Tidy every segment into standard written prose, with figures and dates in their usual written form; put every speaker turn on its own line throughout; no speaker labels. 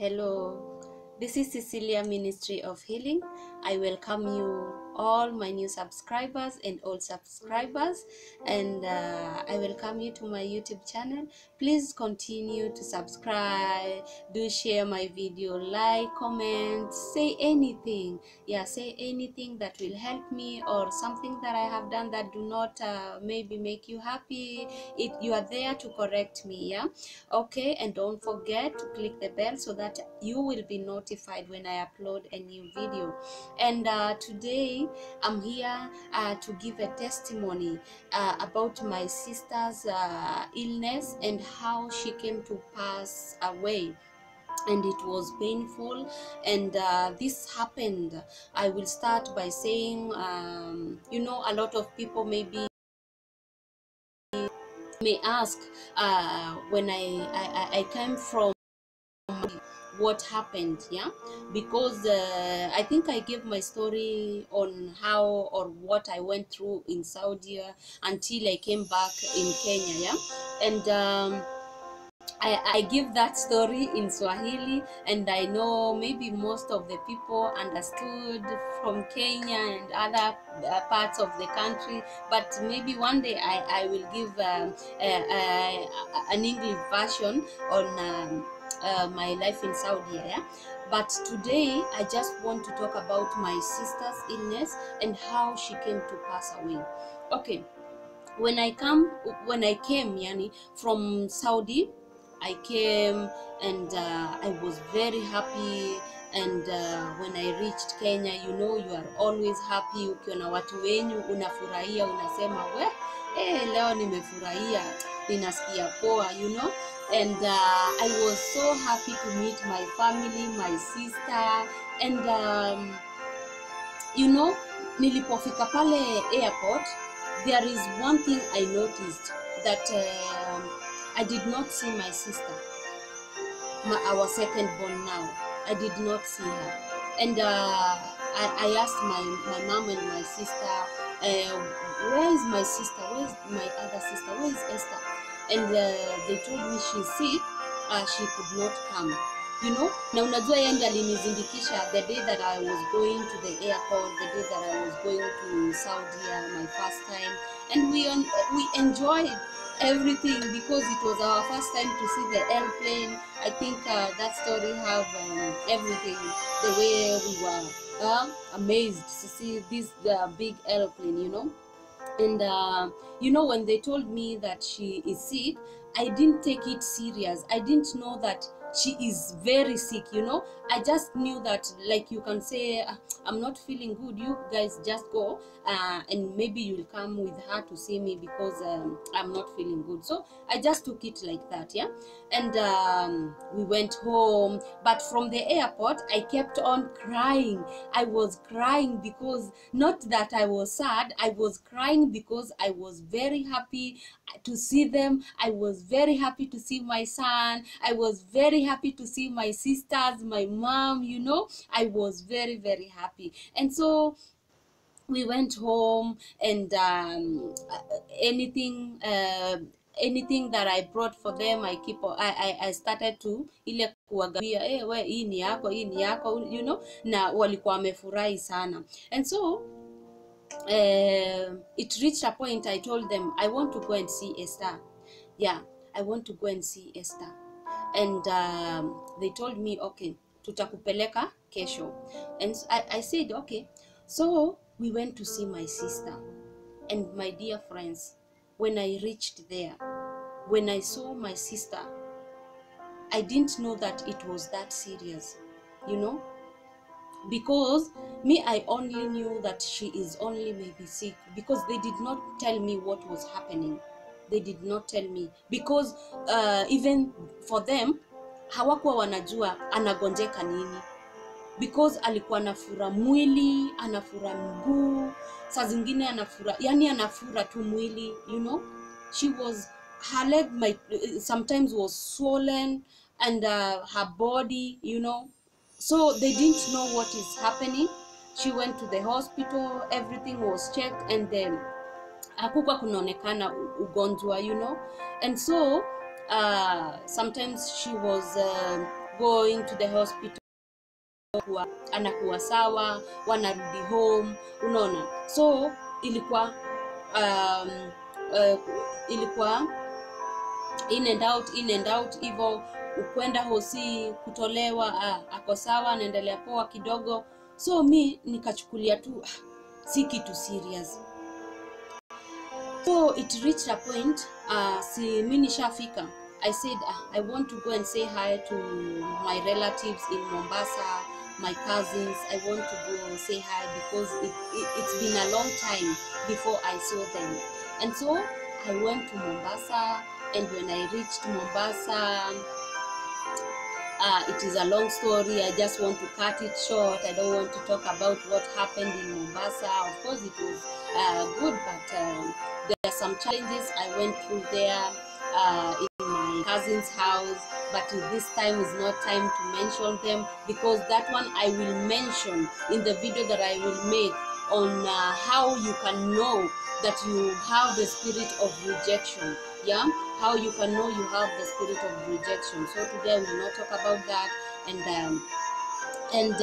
Hello, this is Cecilia Ministry of Healing. I welcome you all my new subscribers and old subscribers, and I welcome you to my YouTube channel. Please continue to subscribe, do share my video, like, comment, say anything. Yeah, say anything that will help me, or something that I have done that do not maybe make you happy. You are there to correct me. Yeah, okay. And don't forget to click the bell so that you will be notified when I upload a new video. And today I'm here to give a testimony about my sister's illness and how she came to pass away. And it was painful, and this happened. I will start by saying, a lot of people maybe may ask, when I came from, what happened. Yeah, because I think I gave my story on how or what I went through in Saudi until I came back in Kenya. Yeah, and I give that story in Swahili, and I know maybe most of the people understood from Kenya and other parts of the country, but maybe one day I will give an English version on my life in Saudi. Yeah? But today I just want to talk about my sister's illness and how she came to pass away. Okay, when I came yani, from Saudi, I came, and I was very happy. And when I reached Kenya, you are always happy. Ukiona watu wenyu unafurahia, unasema leo nimefurahia, ninasikia poa, and I was so happy to meet my family, my sister. And nilipofika pale airport, there is one thing I noticed, that I did not see my sister, our second born now. I did not see her. And I asked my mom and my sister, where is my sister? Where is my other sister? Where is Esther? And they told me she's sick, she could not come. Na unajua yeye ndiye alinizindikisha the day that I was going to the airport, the day that I was going to Saudi, my first time. And we enjoyed everything because it was our first time to see the airplane. I think that story have everything, the way we were amazed to see this big airplane, And when they told me that she is sick, I didn't take it serious. I didn't know that she is very sick. I just knew that, like, you can say, I'm not feeling good, you guys just go, and maybe you'll come with her to see me because I'm not feeling good. So I just took it like that. Yeah, and we went home. But from the airport, I kept on crying. I was crying because, not that I was sad, I was crying because I was very happy to see them. I was very happy to see my son. I was very happy to see my sisters, my mom. I was very, very happy. And so we went home, and anything that I brought for them, I started to ile kuwagawia, we hii ni yako, hii ni yako, na walikuwa wamefurahi sana. And so it reached a point I told them I want to go and see Esther. Yeah, I want to go and see Esther. And they told me, okay, tutakupeleka kesho. And I said, okay. So we went to see my sister. And my dear friends, when I reached there, when I saw my sister, I didn't know that it was that serious, because me, I only knew that she is only maybe sick, because they did not tell me what was happening. They did not tell me, because even for them, hawakuwa wanajua anagonjeka nini, because alikuwa anafura mwili, anafura mguu, saa zingine anafura tu mwili, she was, her leg sometimes was swollen, and her body, so they didn't know what is happening. She went to the hospital, everything was checked, and then hakukuwa kunaonekana ugonjwa, and so sometimes she was going to the hospital, anakuwa sawa, wanarudi home, unaona. So ilikuwa ilikuwa in and out hivyo, ukwenda hosi, kutolewa, ako sawa, anaendelea poa kidogo. So mi nikachukulia tu si kitu serious. So it reached a point, si mimi nishafika, I said I want to go and say hi to my relatives in Mombasa, my cousins. I want to go and say hi because it's been a long time before I saw them. And so I went to Mombasa, and when I reached Mombasa, it is a long story. I just want to cut it short. I don't want to talk about what happened in Mombasa. Of course it was good, but there are some challenges I went through there in my cousin's house, but this time is not time to mention them, because that one I will mention in the video that I will make on how you can know that you have the spirit of rejection. Yeah, how you can know you have the spirit of rejection. So today we will not talk about that. And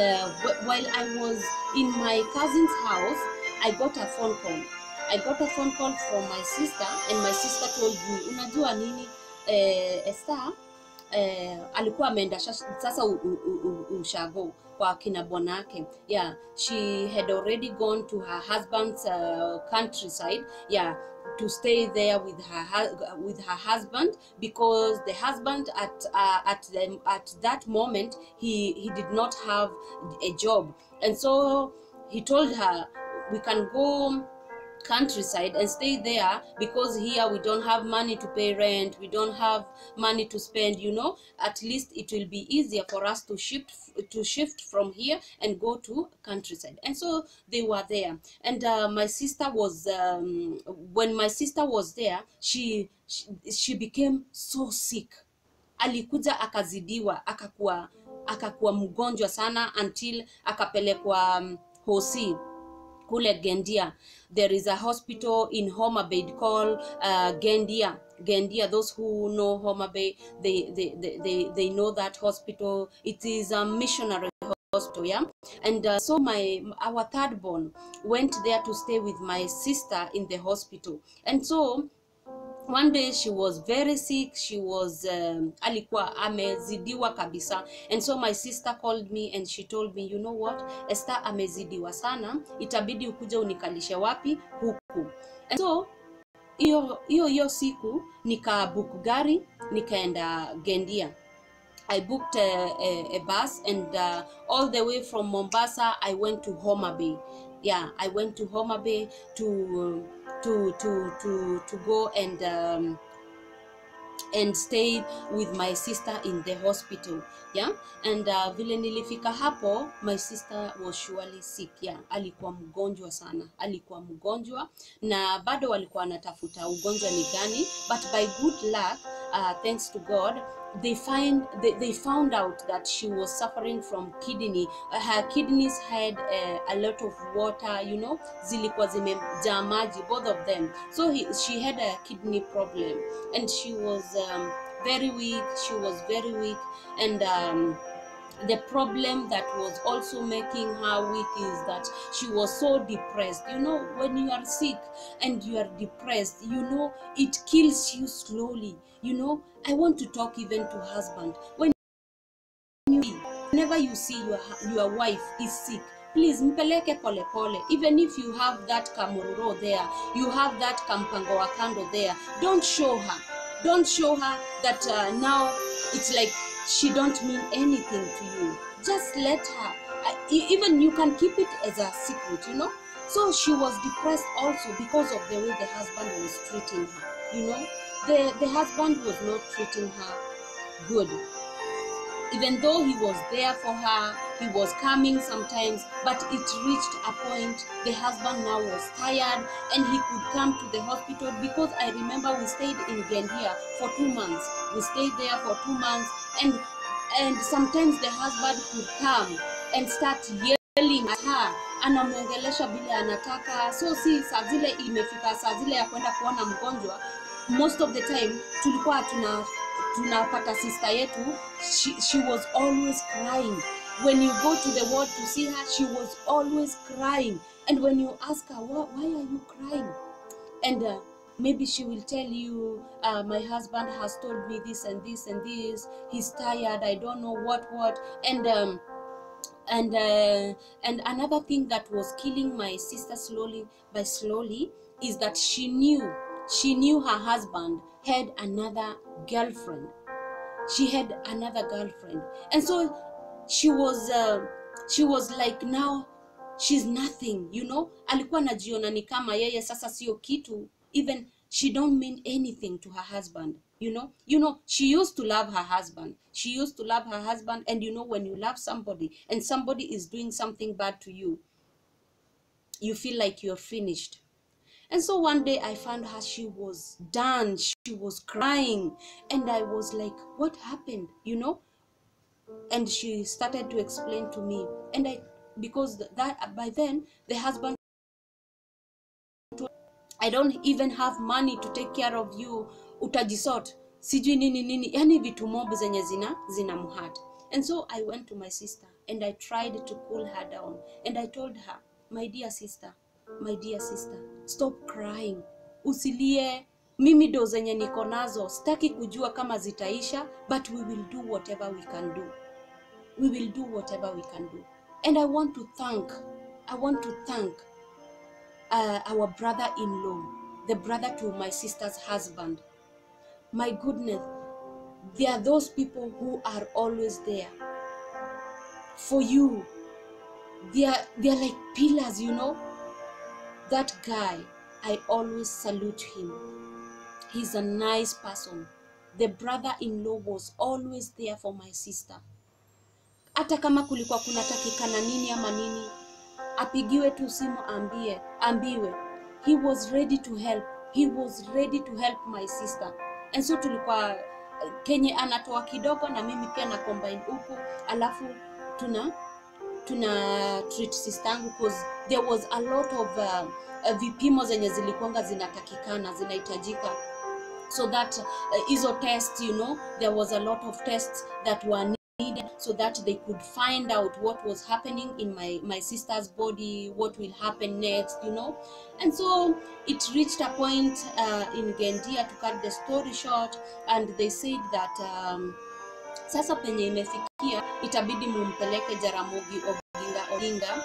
while I was in my cousin's house, I got a phone call. I got a phone call from my sister, and my sister told me, unajua nini, Esther alikuwa ameenda sasa ushago kwa kina bwanake. Yeah, she had already gone to her husband's countryside, yeah, to stay there with her husband, because the husband at that moment he did not have a job. And so he told her, we can go countryside and stay there, because here we don't have money to pay rent, we don't have money to spend, you know. At least it will be easier for us to shift from here and go to countryside. And so they were there. And my sister was when my sister was there, she became so sick. Alikuja akazidiwa, akakuwa mgonjwa sana, until akapelekwa hosi kule Gendia. There is a hospital in Homa Bay called Gendia. Those who know Homa Bay, they know that hospital. It is a missionary hospital, yeah. And so our third born went there to stay with my sister in the hospital. And so one day she was very sick. She was alikuwa amezidiwa kabisa. And so my sister called me and she told me, you know what, Esther amezidiwa sana, itabidi ukuja unikalishe wapi huku. And so hiyo siku nikabook gari, nikaenda Gendia. I booked a bus, and all the way from Mombasa I went to Homa Bay. Yeah, I went to Homa Bay to go and stay with my sister in the hospital. Yeah, and vile nilifika hapo, my sister was surely sick. Yeah, alikuwa mgonjwa sana, alikuwa mgonjwa, na bado walikuwa wanatafuta ugonjwa ni gani, but by good luck, thanks to God, they found out that she was suffering from kidney. Her kidneys had a lot of water, you know, zilikuwa zimejaa maji, both of them. So she had a kidney problem, and she was very weak. She was very weak, and the problem that was also making her weak is that she was so depressed. You know, when you are sick and you are depressed, you know, it kills you slowly. You know, I want to talk even to husband. Whenever you see your wife is sick, please mpeleke pole pole. Even if you have that kamururo there, you have that kampango wa kando there, don't show her that now it's like she don't mean anything to you. Just let her, even you can keep it as a secret, you know. So she was depressed also because of the way the husband was treating her. You know, the husband was not treating her good. Even though he was there for her, he was coming sometimes, but it reached a point the husband now was tired and he could come to the hospital, because I remember we stayed in Gendia for 2 months. We stayed there for 2 months, and sometimes the husband could come and start yelling at her, anamuongelesha bila anataka. So si saa zile imefika saa zile ya kwenda kuona mgonjwa, most of the time tulikuwa tunapata sister yetu, she was always crying. When you go to the ward to see her, she was always crying. And when you ask her, why are you crying? And maybe she will tell you, my husband has told me this and this and this, he's tired, I don't know what. And another thing that was killing my sister slowly is that she knew her husband had another girlfriend. She had another girlfriend, and so she was like, now she's nothing, you know. Alikuwa najiona ni kama yeye sasa sio kitu. Even she don't mean anything to her husband, you know. She used to love her husband. And you know, when you love somebody and somebody is doing something bad to you, you feel like you're finished. And so one day I found her, she was done, she was crying, and I was like, what happened, you know? And she started to explain to me, and because that by then the husband, I don't even have money to take care of you, utajisort sijui nini, yani vitu mob zenye zina muhat. And so I went to my sister and I tried to cool her down, and I told her, my dear sister, stop crying, usilie, mimi do zenye niko nazo sitaki kujua kama zitaisha, but we will do whatever we can do. And I want to thank our brother-in-law, the brother to my sister's husband. My goodness, there are those people who are always there for you. They are like pillars, you know. That guy, I always salute him. He's a nice person. The brother-in-law was always there for my sister. Hata kama kulikuwa kunatakikana nini ama nini, apigiwe tu simu ambiwe. He was ready to help. My sister. And so tulikuwa kenye anatoa kidogo na mimi pia na combine huku, alafu tuna treat sister yangu, because there was a lot of vipimo zenye zilikuanga zinahitajika, so that hizo tests, you know, there was a lot of tests that were needed so that they could find out what was happening in my sister's body, what will happen next, you know. And so it reached a point in Gendia, to cut the story short, and they said that sasa penye imefikia itabidi mumpeleke Jaramogi Oginga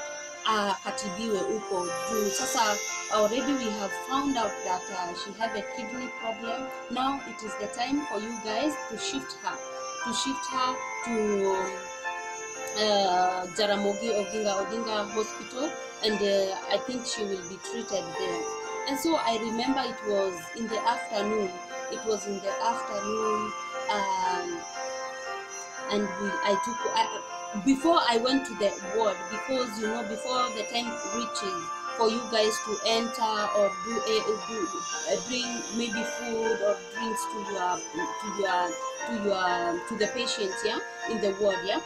katibiwe huko juu. Sasa already we have found out that she had a kidney problem. Now it is the time for you guys to shift her to Jaramogi Oginga Hospital, and I think she will be treated there. And so I remember it was in the afternoon. And before I went to the ward, because you know, before the time reaches for you guys to enter or bring maybe food or drinks to the patients, yeah, in the ward, yeah.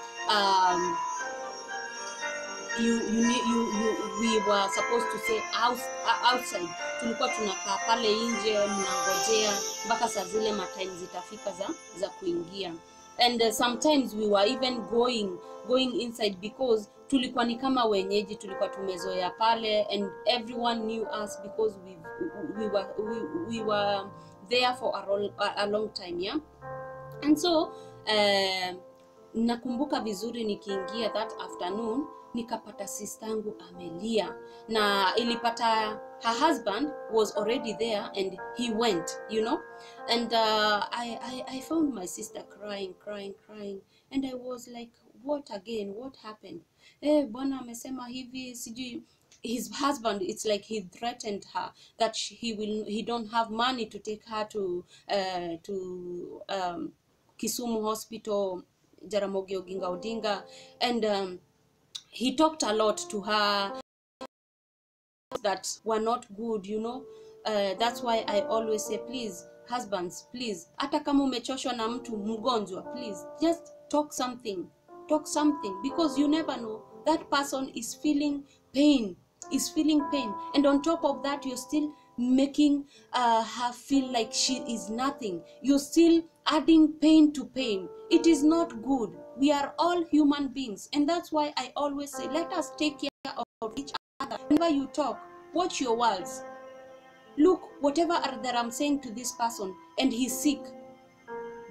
We were supposed to say outside. Tulikuwa tunakaa pale nje mnangojea mpaka saa zile matime zitafika za kuingia. And sometimes we were even going inside, because tulikuwa ni kama wenyeji, tulikuwa tumezoea pale, and everyone knew us because we were there for a long time, yeah. And so nakumbuka vizuri nikiingia that afternoon, nikapata sistangu amelia, na ilipata her husband was already there and he went, you know. And I found my sister crying, and I was like, what happened? Bwana amesema hivi, sijui. His husband, it's like he threatened her that he don't have money to take her to Kisumu Hospital, Jaramogi Oginga Odinga, and he talked a lot to her that were not good, you know. That's why I always say, please husbands, please, hata kama umechoshwa na mtu mgonjwa, please just talk something, because you never know, that person is feeling pain, and on top of that you're still making her feel like she is nothing. You're still adding pain to pain. It is not good. We are all human beings, and that's why I always say, let us take care of each other. Whenever you talk, watch your words. Look, whatever that I'm saying to this person and he's sick,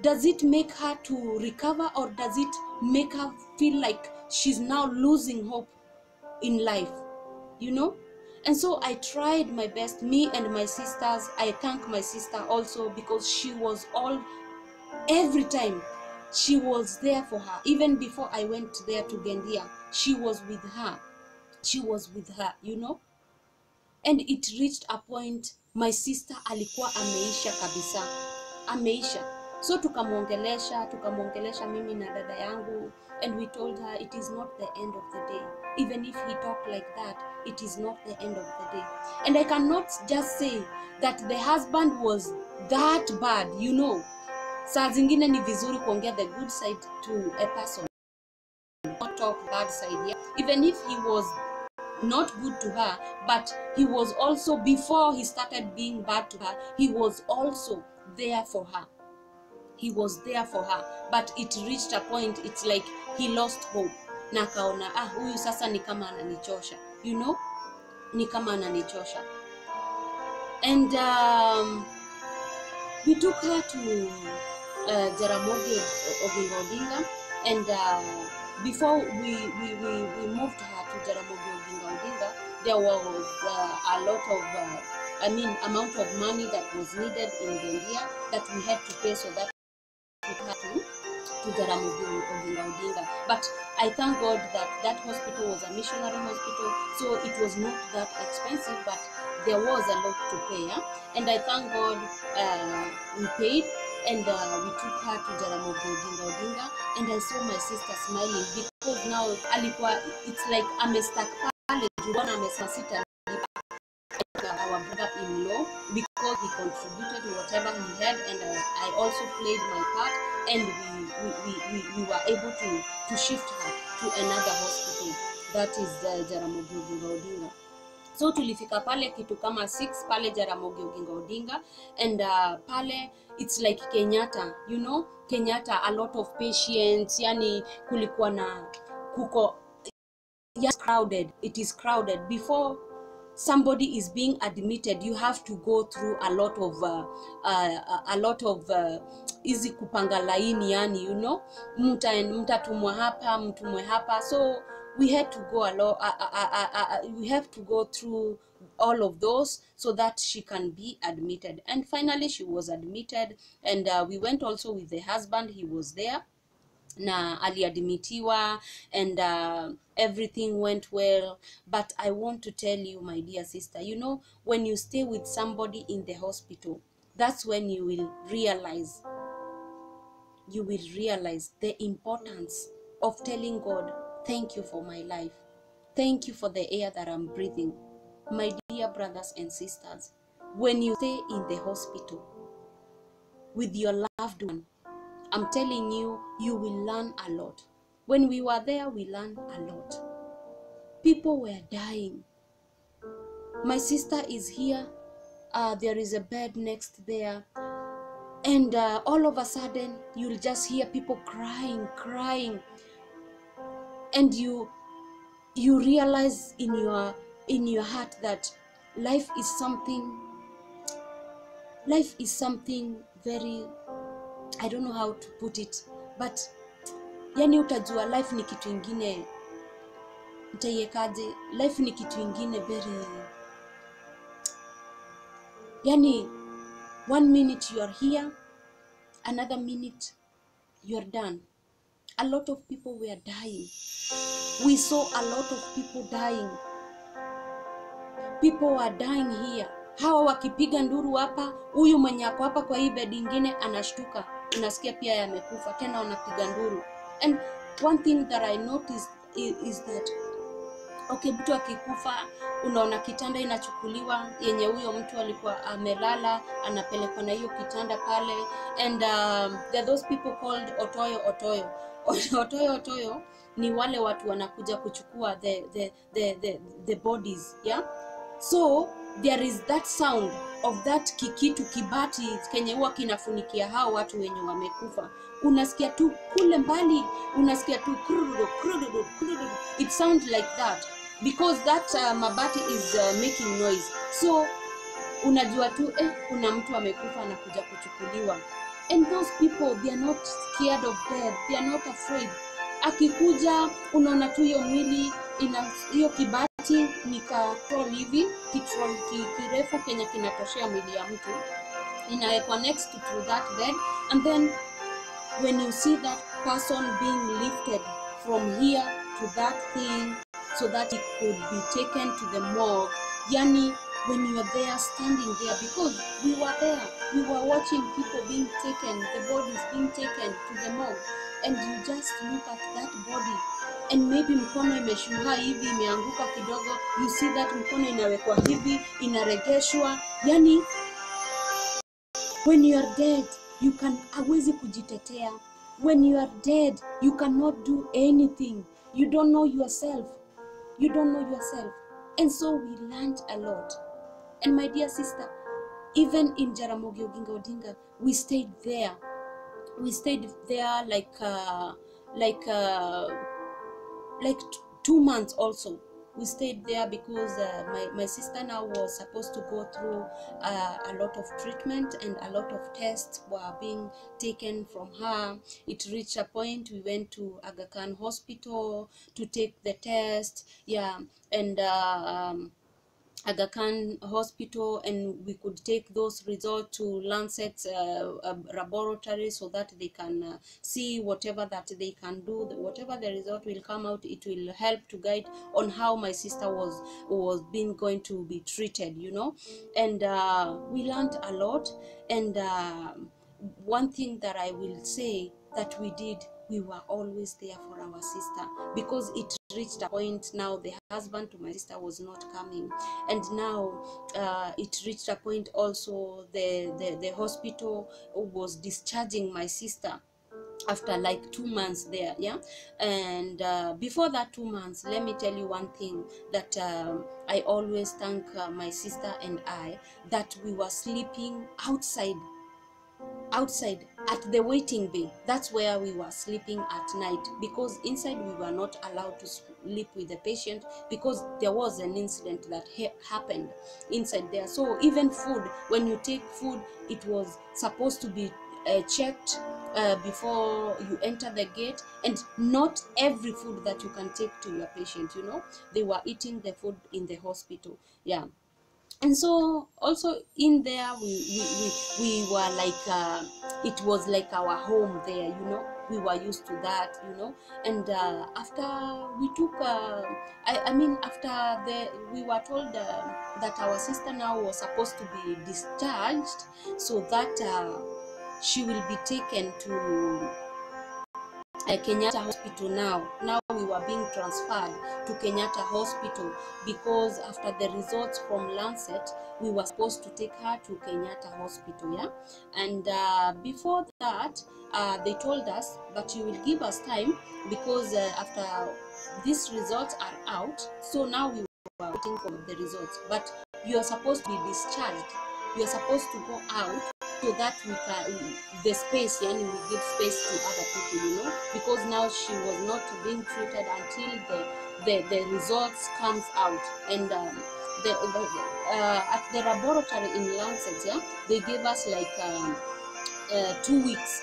does it make her to recover, or does it make her feel like she's now losing hope in life? You know? And so I tried my best, me and my sisters. I thank my sister also, because she was every time she was there for her. Even before I went there to Gendia, she was with her. She was with her, you know? And it reached a point, my sister alikuwa ameisha kabisa. Ameisha. So tukamwongelesha mimi na dada yangu, and we told her it is not the end of the day. Even if he talked like that, it is not the end of the day. And I cannot just say that the husband was that bad, you know. Saa zingine ni vizuri kuongea the good side to a person, not talk bad side. Yeah? Even if he was not good to her, but he was also, before he started being bad to her, he was also there for her. He was there for her, but it reached a point, it's like he lost hope. Na kaona, huyu sasa ni kama ananichosha, you know, ni kama ananichosha. And we took her to Jaramogi Oginga Odinga, and before we moved her to Jaramogi Oginga Odinga, there was a lot of amount of money that was needed in Gendia that we had to pay, so that we had to Jaramogi Oginga Odinga. But I thank God that that hospital was a missionary hospital, so it was not that expensive, but there was a lot to pay. And I thank God we paid, and we took her to Jaramogi Oginga Odinga, and I saw my sister smiling, because now alikuwa, it's like amestack pale juana amesasita our brother-in-law, because he contributed whatever he had, and I also played my part, and we were able to shift her to another hospital, that is Jaramogi Oginga Odinga. So tulifika pale kitu kama 6 pale Jaramogi Oginga Odinga, and pale it's like Kenyatta, you know, Kenyatta, a lot of patients, yani kulikuwa na yes, crowded. It is crowded. Before somebody is being admitted, you have to go through a lot of easy kupanga laini, yani, you know, mtatumwa hapa, mtumwe hapa. So we had to go we have to go through all of those so that she can be admitted. And finally she was admitted, and we went also with the husband. He was there na aliadmitiwa, and everything went well. But I want to tell you, my dear sister, you know, when you stay with somebody in the hospital, that's when you will realize the importance of telling God, thank you for my life. Thank you for the air that I'm breathing. My dear brothers and sisters, when you stay in the hospital with your loved one, I'm telling you, you will learn a lot. When we were there, we learned a lot. People were dying. My sister is here. There is a bed next there. And all of a sudden, you'll just hear people crying. And you realize in your heart that life is something very, I don't know how to put it, but yani utajua life ni kitu ingine, mtaiekaje, life ni kitu ingine very, yani 1 minute you are here, another minute you are done. A lot of people were dying. We saw a lot of people dying. People were dying here. Hawa wakipiga nduru hapa, huyu mwenye ako hapa kwa hii bed ingine anashtuka, unasikia pia yamekufa, tena wanapiga nduru. And one thing that I noticed is that, okay, mtu akikufa, unaona kitanda inachukuliwa yenye huyo mtu alikuwa amelala, anapelekwa na hiyo kitanda pale. And there are those people called otoyo. Otoyo ni wale watu wanakuja kuchukua the bodies, yeah. So there is that sound of that kikitu kibati kenye huwa kinafunikia hao watu wenye wamekufa. Unasikia tu kule mbali, unasikia tu krudu krudu krudu. It sounds like that because that mabati is making noise. So unajua tu kuna mtu amekufa na kuja kuchukuliwa. And those people, they are not scared of death, they are not afraid. Akikuja unaona tu hiyo mwili ina hiyo kibati nika troll hivi, kirefu kenye kinatoshea mwili ya mtu, inawekwa next to that bed, and then when you see that person being lifted from here to that thing so that it could be taken to the morgue, yani when you are there, standing there, because we were there, we were watching people being taken, the bodies being taken to the morgue, and you just look at that body, and maybe mkono imeshuha hivi, imeanguka kidogo, you see that mkono inawekwa hivi, inaregeshwa, yani when you are dead, you can hawezi kujitetea. When you are dead, you cannot do anything. You don't know yourself. You don't know yourself. And so we learned a lot. And my dear sister, even in Jaramogi Oginga Odinga, we stayed there. We stayed there like 2 months also. We stayed there because my sister now was supposed to go through a lot of treatment, and a lot of tests were being taken from her. It reached a point we went to Aga Khan Hospital to take the test, yeah, and Aga Khan Hospital, and we could take those results to Lancet laboratory so that they can see whatever that they can do. Whatever the result will come out, it will help to guide on how my sister was being going to be treated, you know. And we learned a lot. And one thing that I will say that we did, we were always there for our sister, because it reached a point now the husband to my sister was not coming, and now it reached a point also the hospital was discharging my sister after like 2 months there, yeah. And before that 2 months, let me tell you one thing that I always thank my sister and I, that we were sleeping outside at the waiting bay. That's where we were sleeping at night, because inside we were not allowed to sleep with the patient, because there was an incident that happened inside there. So even food, when you take food, it was supposed to be checked before you enter the gate, and not every food that you can take to your patient, you know. They were eating the food in the hospital, yeah. And so also in there we were like it was like our home there, you know. We were used to that, you know. And after we took I mean after we were told that our sister now was supposed to be discharged, so that she will be taken to Kenyatta Hospital. Now we were being transferred to Kenyatta Hospital, because after the results from Lancet, we were supposed to take her to Kenyatta Hospital, yeah. And before that, they told us, but you will give us time, because after these results are out, so now we were waiting for the results, but you are supposed to be discharged. You are supposed to go out, so that we can the space, yani we give space to other people, you know, because now she was not being treated until the results comes out. And at the laboratory in Lancet, yeah, they gave us like 2 weeks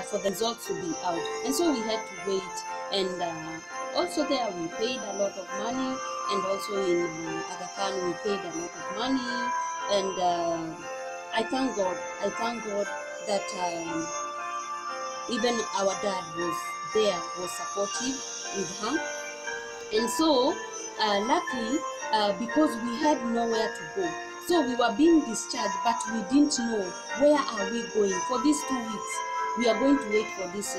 for the results to be out, and so we had to wait. And also there we paid a lot of money, and also in Aga Khan we paid a lot of money. And I thank God that even our dad was there, was supportive with her. And so luckily, because we had nowhere to go, so we were being discharged, but we didn't know where are we going for these 2 weeks. We are going to wait for these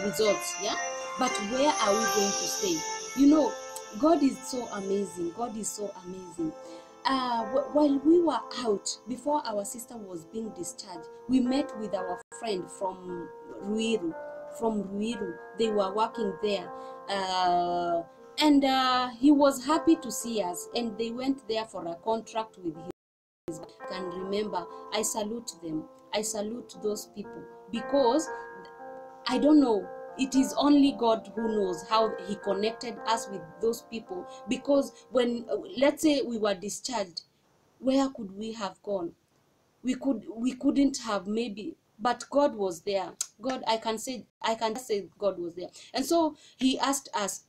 results, yeah, but where are we going to stay? You know, God is so amazing. God is so amazing. While we were out, before our sister was being discharged, we met with our friend from Ruiru. They were working there. And he was happy to see us, and they went there for a contract with his. Can remember, I salute them. I salute those people, because I don't know, it is only God who knows how he connected us with those people. Because when let's say we were discharged, where could we have gone? We couldn't have, maybe, but God was there. God, I can say God was there. And so he asked us,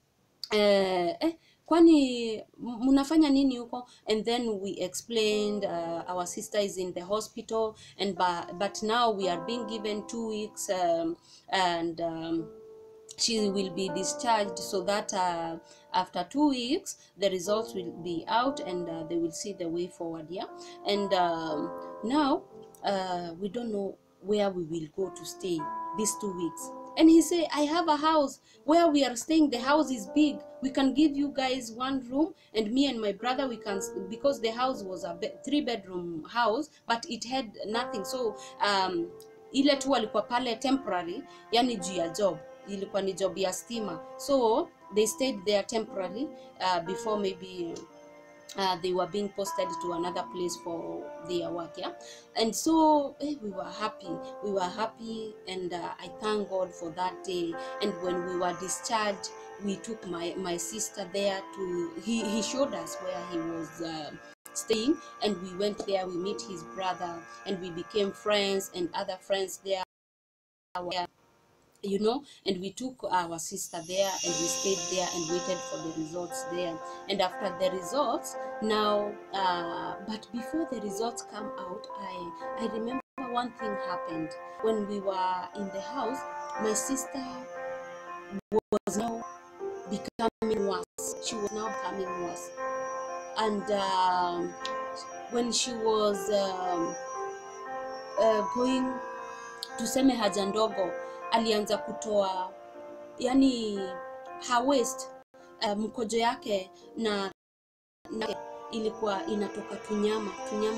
kwani mnafanya nini huko? And then we explained, our sister is in the hospital, and but now we are being given 2 weeks, and she will be discharged, so that after 2 weeks the results will be out, and they will see the way forward. Yeah. And now we don't know where we will go to stay these 2 weeks. And he said, I have a house where we are staying. The house is big. We can give you guys 1 room, and me and my brother, we can, because the house was a 3-bedroom house, but it had nothing. So ile tu walikuwa pale temporary, yani juu ya job, ilikuwa ni job ya stima, so they stayed there temporarily, before maybe they were being posted to another place for their work. Yeah. And so we were happy, and I thank God for that day. And when we were discharged, we took my sister there to, he showed us where he was staying, and we went there, we met his brother, and we became friends, and other friends there, you know. And we took our sister there, and we stayed there and waited for the results there. And after the results now, but before the results come out, I remember one thing happened. When we were in the house, my sister was now becoming worse. She was now becoming worse. And when she was going, tuseme haja ndogo, alianza kutoa, yani her waist, mkojo yake na ilikuwa inatoka tunyama.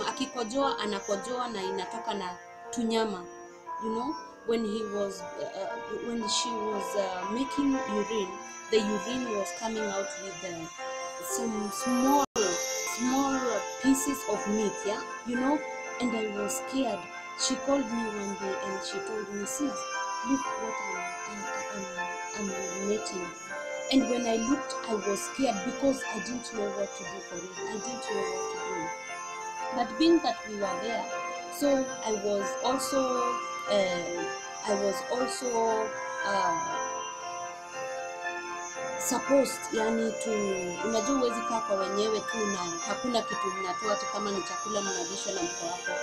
Akikojoa anakojoa na inatoka na tunyama, you know. When he was when she was making urine, the urine was coming out with some small pieces of meat, yeah, you know. And I was scared. She called me one day and she told me, sis, look what I'm urinating. And when I looked, I was scared, because I didn't know what to do for it. I didn't know what to do. But being that we were there, so I was also supposed, yani to, unajua huwezi kaa kwa wenyewe tu na hakuna kitu mnatoa, hata kama ni chakula mnalisha na mko wako.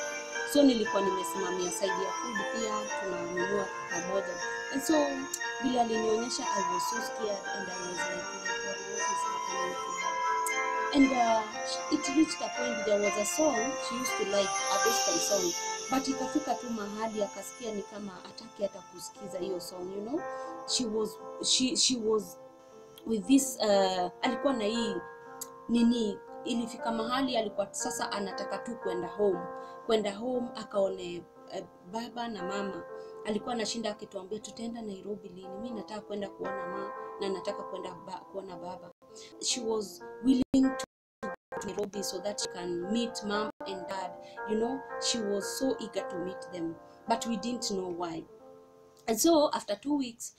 So nilikuwa nimesimamia side ya food pia, tunanunua pamoja. And so bila alinionyesha, I was so scared, and I was like, what is happening to her? And it reached a point, there was a song she used to like, a gospel song, but ikafika tu mahali akasikia ni kama ataki hata kusikiza hiyo song, you know. She was with this alikuwa na hii nini, ilifika mahali alikuwa sasa anataka tu kwenda home akaone baba na mama. Alikuwa anashinda akituambia, tutaenda Nairobi lini, mimi nataka kwenda kuona mama na nataka kwenda kuona baba. She was willing to Nairobi so that she can meet mom and dad, you know. She was so eager to meet them, but we didn't know why. And so after 2 weeks,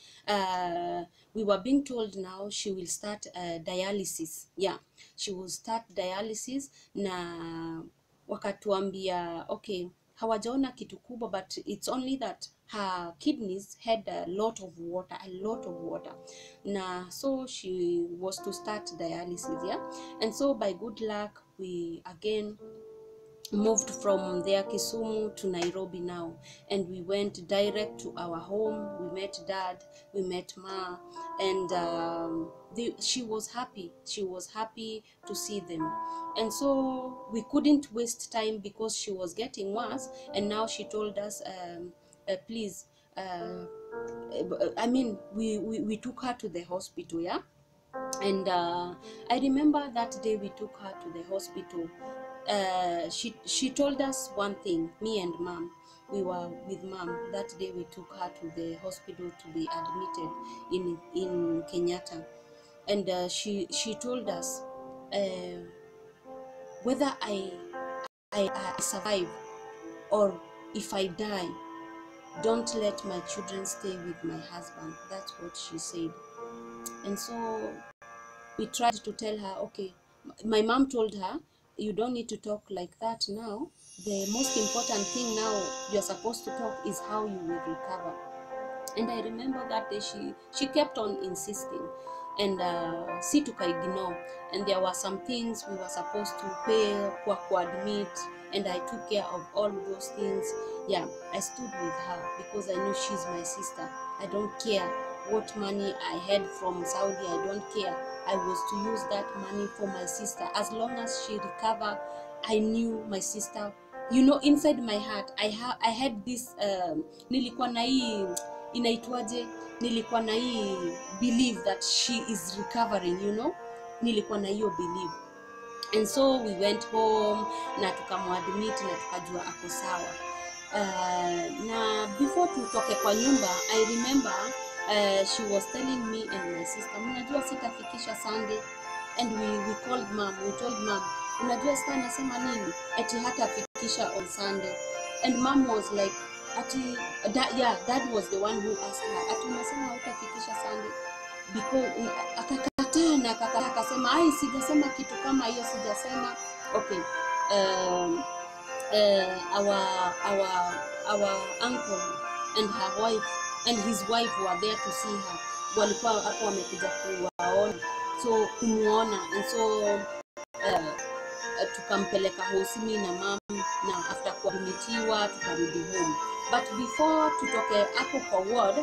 we were being told now she will start dialysis. Yeah, she will start dialysis, na wakatuambia, okay, hawajaona kitu kubwa, but it's only that her kidneys had a lot of water. Na so she was to start dialysis, yeah. And so by good luck, we again moved from there Kisumu to Nairobi now, and we went direct to our home. We met dad, we met ma, and she was happy to see them. And so we couldn't waste time, because she was getting worse, and now she told us, please, I mean, we took her to the hospital, yeah. And I remember that day we took her to the hospital. She told us one thing, me and mom, we were with mom that day. We took her to the hospital to be admitted in Kenyatta. and she told us, whether I survive or if I die, don't let my children stay with my husband. That's what she said. And so we tried to tell her, okay, my mom told her, you don't need to talk like that now. The most important thing now you're supposed to talk is how you will recover. And I remember that day she kept on insisting, and si tukaignore, and there were some things we were supposed to pay kwa admit, and I took care of all those things. Yeah, I stood with her because I knew she's my sister. I don't care what money I had from Saudi, I don't care. I was to use that money for my sister. As long as she recovered, I knew my sister, you know, inside my heart I had this nilikuwa na hii inaitwaje, nilikuwa na hii believe that she is recovering, you know, nilikuwa na hiyo believe. And so we went home na tukamwadmit na tukajua ako sawa. Na before tutoke kwa nyumba, I remember she was telling me and my sister, mnajua sitafikisha Sunday. And we called mom, we told mom, unajua sita nasema nini, eti hatafikisha on Sunday. And mom was like, ati dad was the one who asked her, ati unasema hutafikisha Sunday, because akakataa na akasema ai, sijasema kitu kama hiyo, sijasema. Okay, our uncle and her wife and his wife were there to see her. Walikuwa hapo wamekuja kuwaona, so kumuona. And so tukampeleka hosimi na mom, na after kuadmitiwa tukarudi home. But before tutoke hapo kwa ward,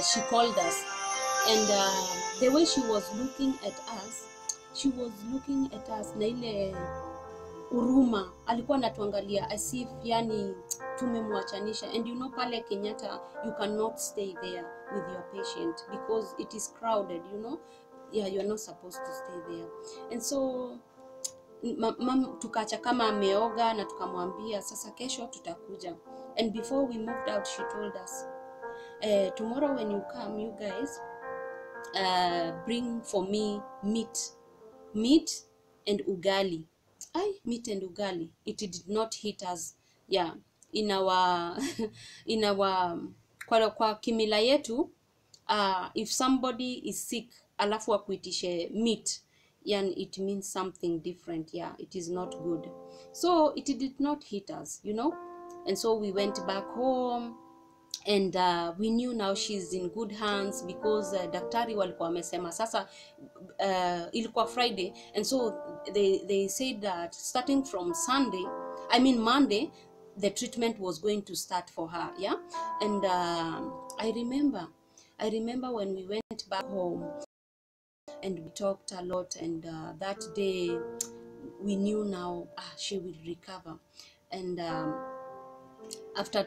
she called us, and the way she was looking at us, she was looking at us na ile uruma, alikuwa anatuangalia as if yani tumemwachanisha. And you know pale Kenyatta you cannot stay there with your patient because it is crowded, you know. Yeah, you are not supposed to stay there. And so mam tukacha kama ameoga na tukamwambia sasa kesho tutakuja. And before we moved out, she told us, tomorrow when you come, you guys bring for me meat and ugali. Meat and ugali, it did not hit us. Yeah, in our in our kwa kimila yetu, if somebody is sick alafu akuitishe meat, yani it means something different. Yeah, it is not good. So it did not hit us, you know. And so we went back home, and we knew now she's in good hands because daktari walikuwa wamesema sasa, ilikuwa Friday, and so they said that starting from Monday the treatment was going to start for her. Yeah. And I remember when we went back home and we talked a lot, and that day we knew now she will recover. And after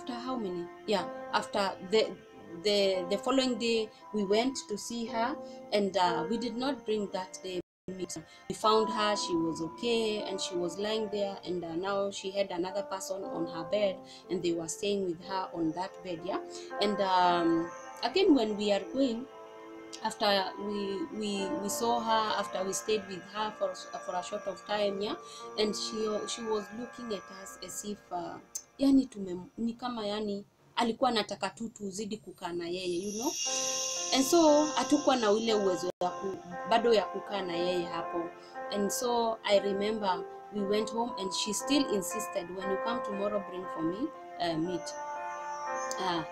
how many, yeah, after the following day we went to see her, and we did not bring that day meat. We found her, she was okay, and she was lying there, and now she had another person on her bed, and they were staying with her on that bed. Yeah. And again, when we are going, after we saw her, after we stayed with her for a short of time, yeah, and she was looking at us as if yani ni kama yani alikuwa anataka tu tuzidi kukaa na yeye, you know. And so hatukuwa na ile uwezo bado ya kukaa na yeye hapo. And so I remember we went home, and she still insisted, when you come tomorrow, bring for me meat. And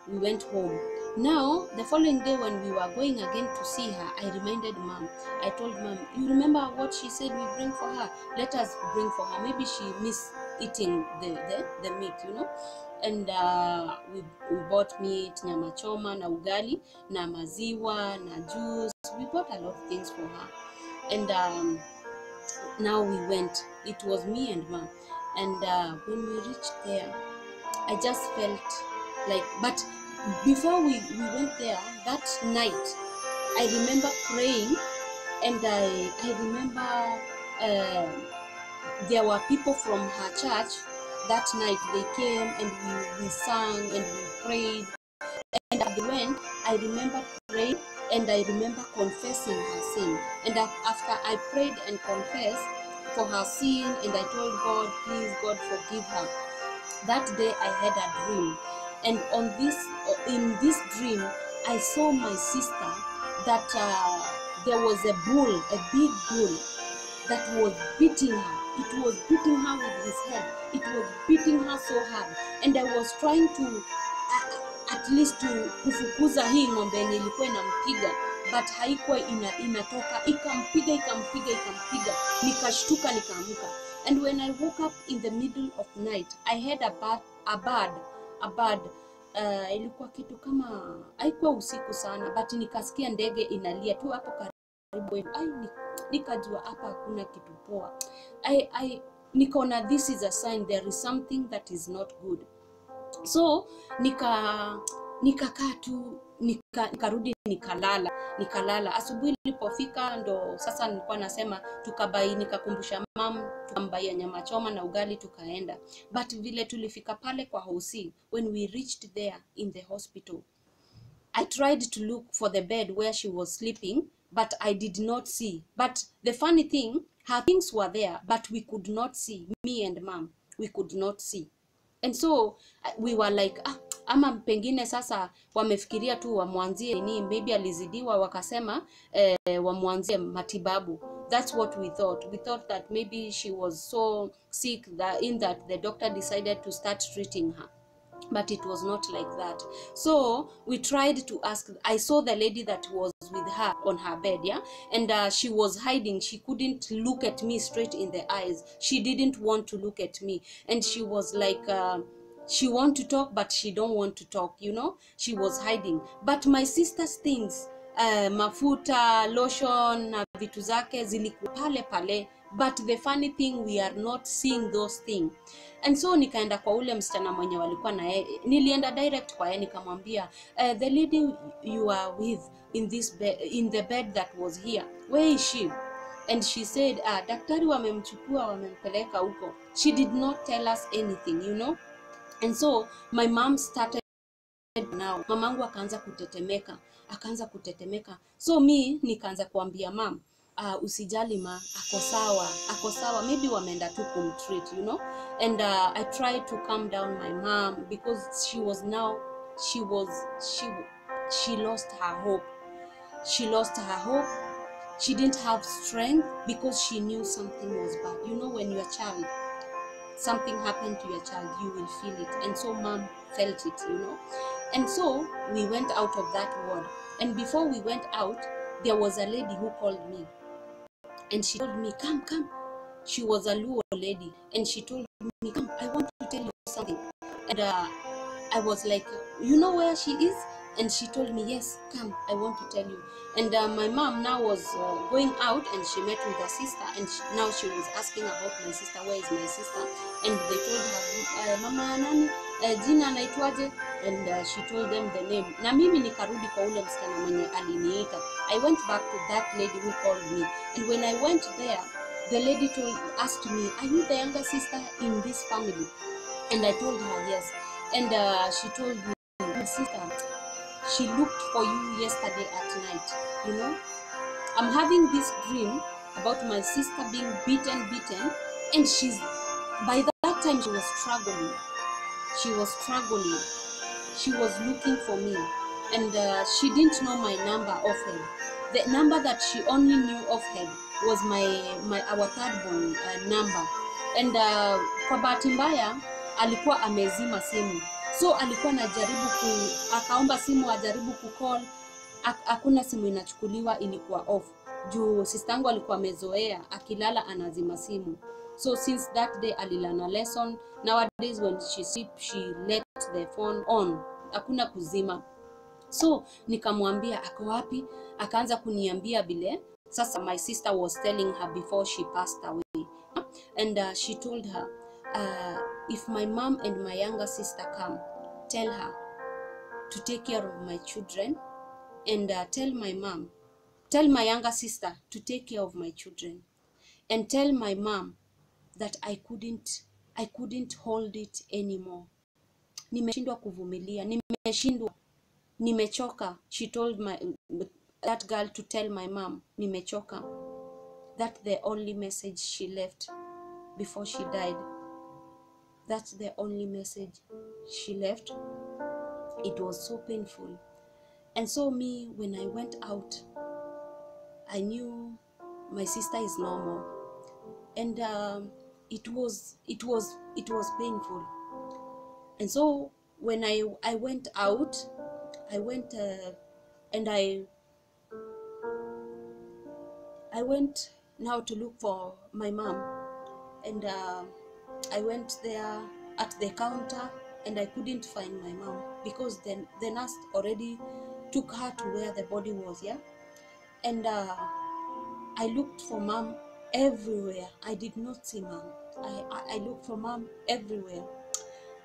we went home. Now the following day when we were going again to see her, I reminded mom. I told mom, you remember what she said we bring for her? Let us bring for her. Maybe she missed eating the meat, you know. And we bought meat, nyama choma na ugali na maziwa na juice. We bought a lot of things for her. And now we went. It was me and mom. And when we reached there, I just felt like, but before we went there that night, I remember praying, and I remember there were people from her church that night. They came and we sang and we prayed, and they I remember praying and I remember confessing her sin. And after I prayed and confessed for her sin, and I told God, please God forgive her. That day I had a dream, and in this dream I saw my sister that there was a bull, a big bull, that was beating her. It was beating her with his head. It was beating her so hard, and I was trying to at least to kufukuza hii ng'ombe yenye ilikuwa inampiga, but haikuwa inatoka. Ikampiga, nikashtuka, nikaamka. And when I woke up in the middle of night, I heard a bird. Ilikuwa kitu kama, haikuwa usiku sana, but nikasikia ndege inalia tu hapo karibu. Nikajua hapa hakuna kitu poa. Nikaona this is a sign there is something that is not good. So nikakaa tu, nikarudi nikalala. Asubuhi ilipofika ndo sasa nilikuwa nasema nikakumbusha mom tukambaia nyama choma na ugali tukaenda. But vile tulifika pale kwa hosi, when we reached there in the hospital, I tried to look for the bed where she was sleeping, but I did not see. But the funny thing, her things were there, but we could not see. Me and mom, we could not see. And so we were like, ama pengine sasa wamefikiria tu wamwanzie nini, maybe alizidiwa wakasema wamwanzie matibabu. That's what we thought. We thought that maybe she was so sick that the doctor decided to start treating her. But it was not like that. So we tried to ask. I saw the lady that was with her on her bed, yeah, and she was hiding. She couldn't look at me straight in the eyes. She didn't want to look at me, and she was like, she want to talk, but she don't want to talk. You know, she was hiding. But my sister's things, mafuta, lotion, na vitu zake zilikuwa pale. But the funny thing, we are not seeing those things. And so nikaenda kwa ule msichana mwenye walikuwa na yeye, nilienda direct kwa yeye nikamwambia, the lady you are with in this bed, in the bed that was here, where is she? And she said, daktari wamemchukua wamempeleka huko. She did not tell us anything, you know. And so my mom started now. Mamangu akaanza kutetemeka. So mi nikaanza kuambia mom, usijali ma, ako sawa, maybe wameenda tu kumtreat, you know. And I tried to calm down my mom, because she lost her hope. She didn't have strength, because she knew something was bad. You know, when you're a child, something happened to your child, you will feel it. And so mom felt it, you know. And so we went out of that ward, and before we went out, there was a lady who called me, and she told me, come. She was a Luo lady, and she told me, come, I want to tell you something. And I was like, you know where she is? And she told me, yes, come, I want to tell you. And my mom now was going out, and she met with her sister, and now she was asking about my sister, where is my sister? And they told her, mama nani, jina anaitwaje? And she told them the name. Na mimi nikarudi kwa ule msichana mwenye aliniita. I went back to that lady who called me, and when I went there, the lady asked me, are you the younger sister in this family? And I told her yes. And she told me, my sister, she looked for you yesterday at night. You know, I'm having this dream about my sister being beaten, and by that time she was struggling. She was looking for me, and she didn't know my number offhand. The number that she only knew offhand was our third born number. And kwa bahati mbaya alikuwa amezima simu, so alikuwa anajaribu akaomba simu ajaribu kucall, hakuna simu inachukuliwa, ilikuwa off juu sistangu alikuwa amezoea akilala anazima simu. So since that day alilana lesson. Nowadays when she sleep, she let the phone on, hakuna kuzima. So nikamwambia ako wapi, akaanza kuniambia vile sasa my sister was telling her before she passed away. And she told her, if my mom and my younger sister come, tell her to take care of my children, and tell my younger sister to take care of my children, and tell my mom that I couldn't hold it anymore. Nimeshindwa kuvumilia, Nimechoka. She told that girl to tell my mom, nimechoka. That's the only message she left before she died. That's the only message she left. It was so painful. And so me, when I went out, I knew my sister is normal. And it was painful. And so when I went out, I went and I went now to look for my mom. And I went there at the counter, and I couldn't find my mom because then the nurse already took her to where the body was. Yeah. And I looked for mom everywhere. I did not see mom. I looked for mom everywhere.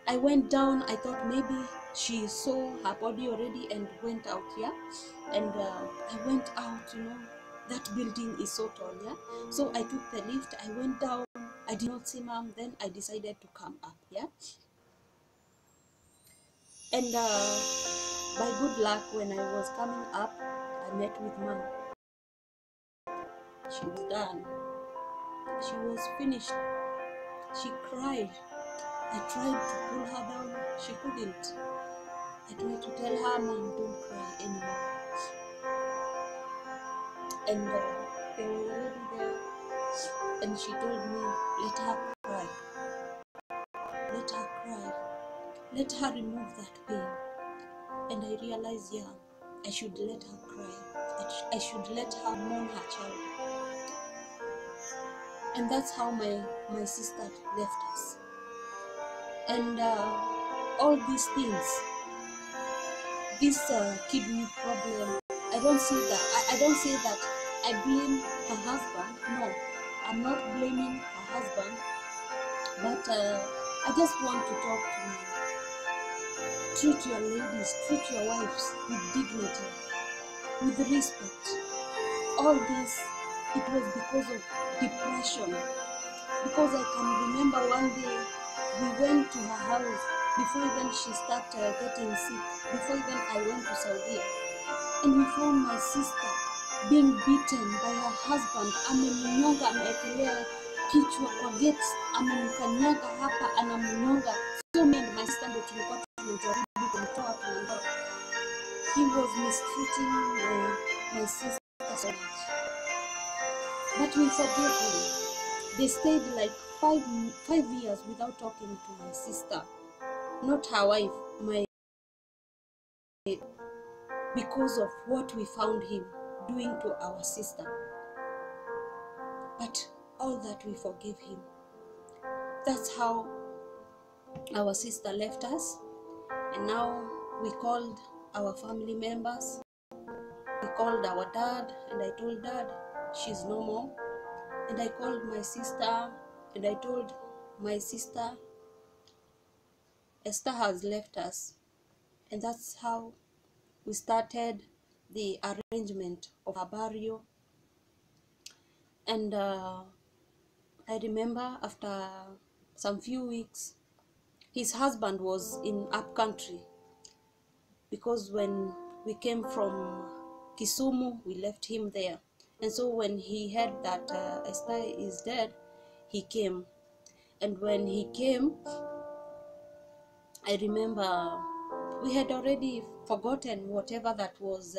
I went down. I thought maybe she saw her body already and went out. Yeah. And I went out, you know, that building is so tall. Yeah. So I took the lift. I went down. I did not see mom. Then I decided to come up. Yeah. And by good luck, when I was coming up, I met with mom. She was done. She was finished. She cried. I tried to pull her down. She couldn't. I tried to tell her, Mom, don't cry anymore. And they were already there. And she told me, let her cry. Let her cry. Let her remove that pain. And I realized, yeah, I should let her cry. I should let her mourn her child. And that's how my sister left us. And all these things, this kidney problem, I don't say that I blame her husband. No, I'm not blaming her husband, but I just want to talk to you. Treat your ladies, treat your wives with dignity, with respect. All this, it was because of depression. Because I can remember one day we went to her house before even she started getting sick, before even I went to Saudi, and we found my sister being beaten by her husband. Amemnyonga, ameekelea kichwa kwa gate, amemkanyaga hapa, anamnyonga. So me and my sister ndio tulikuwa tunajaribu kumtoa tunaondoka. He was mistreating my sister so much. But we forgave him. They stayed like 5 years without talking to my sister, not her wife, because of what we found him doing to our sister. But all that we forgave him. That's how our sister left us. And now we called our family members. We called our dad, and I told dad she's no more. And I called my sister, and I told my sister Esther has left us. And that's how we started the arrangement of our burial. And I remember after some few weeks, his husband was in up country, because when we came from Kisumu, we left him there. And so when he heard that Esther is dead, he came. And when he came, I remember we had already forgotten whatever that was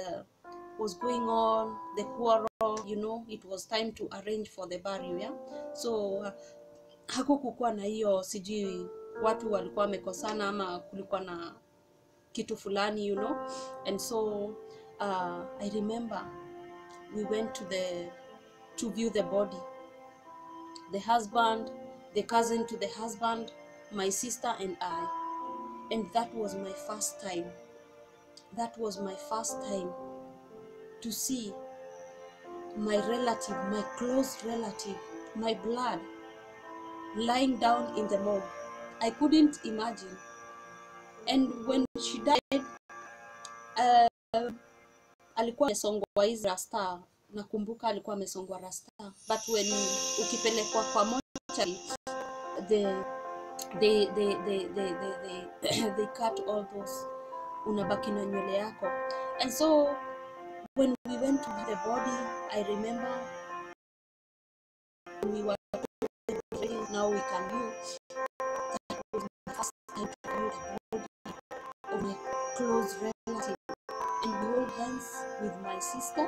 going on, the quarrel, you know. It was time to arrange for the burial, yeah? So hakukukuwa na hiyo sijui watu walikuwa wamekosana ama kulikuwa na kitu fulani, you know. And so I remember we went to view the body. The husband, the cousin to the husband, my sister and I. And that was my first time. That was my first time to see my relative, my close relative, my blood, lying down in the morgue. I couldn't imagine. And when she died, alikuwa amesongwa hizi rasta. Nakumbuka alikuwa amesongwa rasta. But when ukipelekwa kwa mochari, they cut all those unabaki na nywele yako. And so when we went to the body, I remember when we were praying, now we can view, that was my first time to view the body of my close relative. And we hold hands with my sister,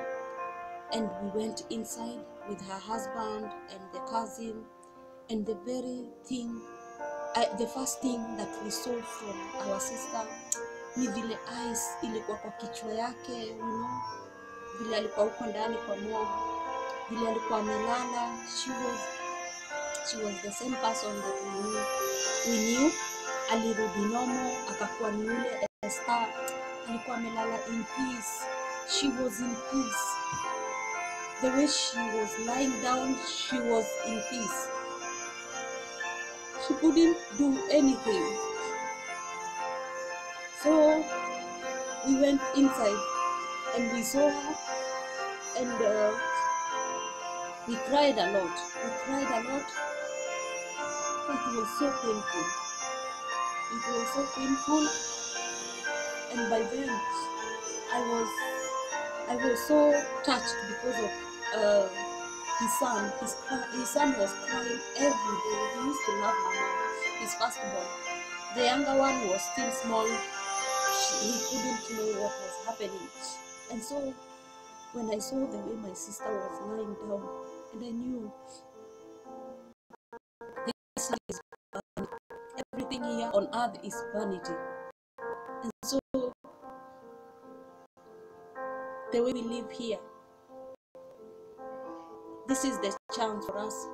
and we went inside with her husband and the cousin. And the very thing, the first thing that we saw from our sister ni vile eyes ilikuwa kwa kichwa yake, you know, vile alikuwa huko ndani kwa morgue, vile alikuwa amelala. She was the same person that we knew. Alirudi normal, akakuwa ni yule Esther, alikuwa amelala in peace. She was in peace. The way she was lying down, she was in peace. She couldn't do anything. So we went inside and we saw her, and we cried a lot. It was so painful. And by then I was so touched because of his son. His son was crying every day. He used to love her mom, his firstborn. The younger one was still small. He couldn't know what was happening. And so when I saw the way my sister was lying down, and I knew this is vanity. Everything here on earth is vanity. And so the way we live here, this is the chance for us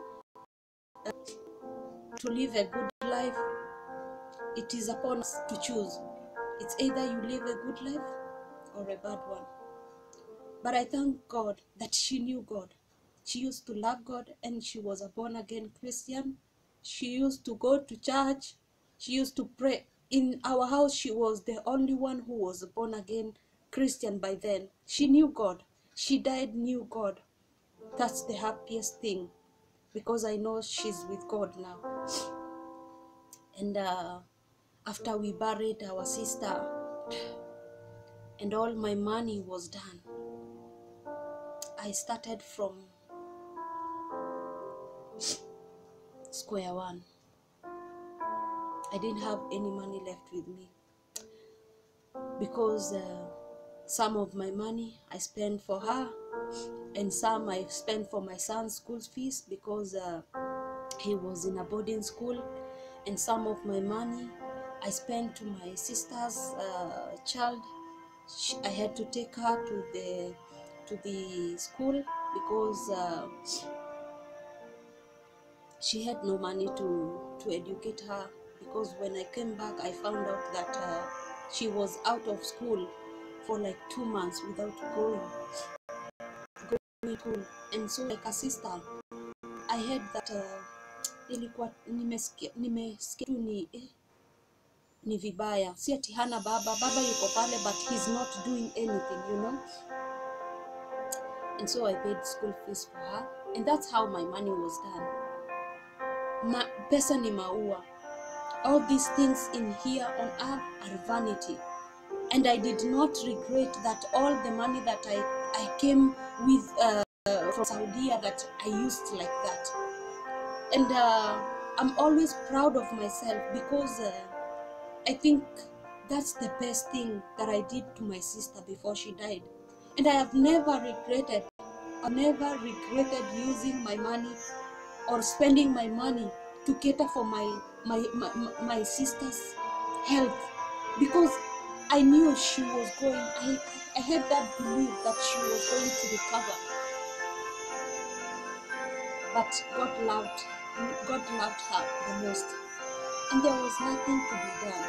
to live a good life. It is upon us to choose. It's either you live a good life or a bad one. But I thank God that she knew God. She used to love God, and she was a born-again Christian. She used to go to church. She used to pray. In our house, she was the only one who was a born-again Christian by then. She knew God. She died, knew God. That's the happiest thing, because I know she's with God now. And after we buried our sister and all my money was done, I started from square one. I didn't have any money left with me, because some of my money I spent for her, and some I spent for my son's school fees, because he was in a boarding school. And some of my money I spent to my sister's child. I had to take her to the school, because she had no money to educate her. Because when I came back, I found out that she was out of school for like 2 months without going to school. And so like a sister, I heard that ilikuwa nimesikia ni vibaya, si ati hana baba yuko pale, but he's not doing anything, you know. And so I paid school fees for her, and that's how my money was done. Pesa ni maua. All these things in here on earth are vanity. And I did not regret that all the money that I came with from Saudi that I used like that. And I'm always proud of myself, because I think that's the best thing that I did to my sister before she died. And I have never regretted. I've never regretted using my money or spending my money to cater for my sister's health, because I knew she was going. I had that belief that she was going to recover. But God loved her the most, and there was nothing to be done.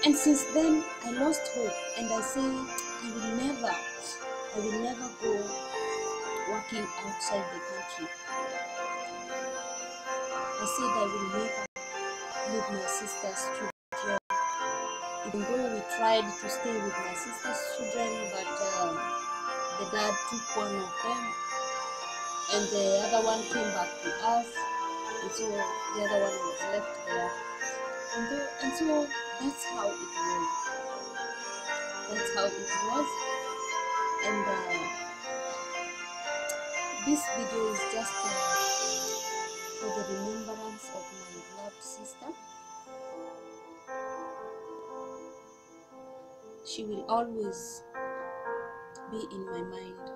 And since then, I lost hope, and I say I will never go working outside the country. I said I will never leave my sister's children, even though we tried to stay with my sister's children, but the dad took one of them, and the other one came back to us, and so the other one was left there. And so that's how it was. That's how it was. And this video is just for the remembrance of my loved sister. She will always be in my mind.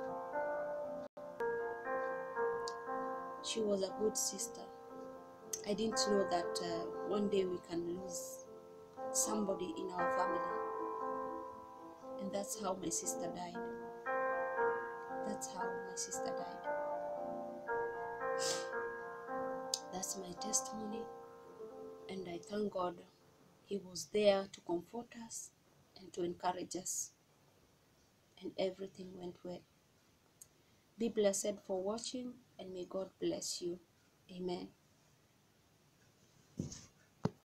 She was a good sister. I didn't know that one day we can lose somebody in our family. And that's how my sister died. That's how my sister died. That's my testimony. And I thank God He was there to comfort us and to encourage us. And everything went well. Be blessed for watching, and may God bless you. Amen.